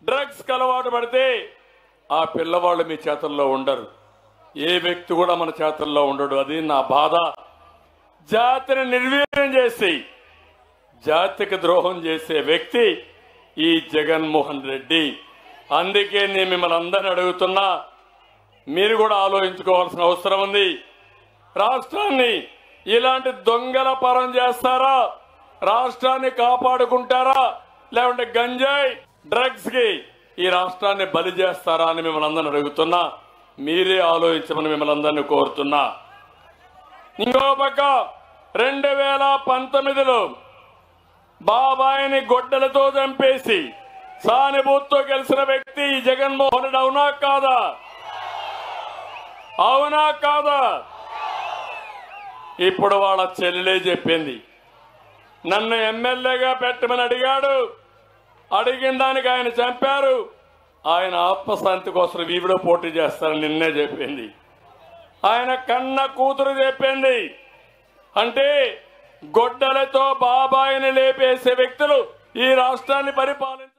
Drugs అలవాటు పడితే ఆ పిల్లవాళ్ళు మీ చేతుల్లో ఉండరు. ఏ వ్యక్తి కూడా మన చేతుల్లో ఉండడు. అది నా బాధ. జాతిని నిర్వీర్యం చేసి జాతికి ద్రోహం చేసే వ్యక్తి ఈ జగన్మోహన్ రెడ్డి. అందుకే నేను మిమ్మల్ని అందరినీ అడుగుతున్నా, మీరు కూడా ఆలోచించుకోవాల్సిన అవసరం ఉంది. రాష్ట్రాన్ని ఇలాంటి దొంగల పరం చేస్తారా? రాష్ట్రాన్ని కాపాడుకుంటారా? లేకుంటే గంజాయి డ్రగ్స్ కి ఈ రాష్ట్రాన్ని బలి చేస్తారా అని మిమ్మల్ని అందరిని అడుగుతున్నా. మీరే ఆలోచించమని మిమ్మల్ని అందరినీ కోరుతున్నా. ఇంకో పక్క 2019లో బాబాయిని గొడ్డలతో చంపేసి సానుభూతితో గెలిచిన వ్యక్తి ఈ జగన్మోహన్ రెడ్డి. అవునా కాదా? అవునా కాదా? ఇప్పుడు వాళ్ళ చెల్లెలే చెప్పింది, నన్ను ఎమ్మెల్యేగా పెట్టమని అడిగాడు. అడిగిన దానికి ఆయన చంపారు. ఆయన ఆత్మశాంతి కోసం వీవిడో పోటీ చేస్తారని నిన్నే చెప్పింది. ఆయన కన్న కూతురు చెప్పింది. అంటే గొడ్డలతో బాబాయిని లేపేసే వ్యక్తులు ఈ రాష్ట్రాన్ని పరిపాలించారు.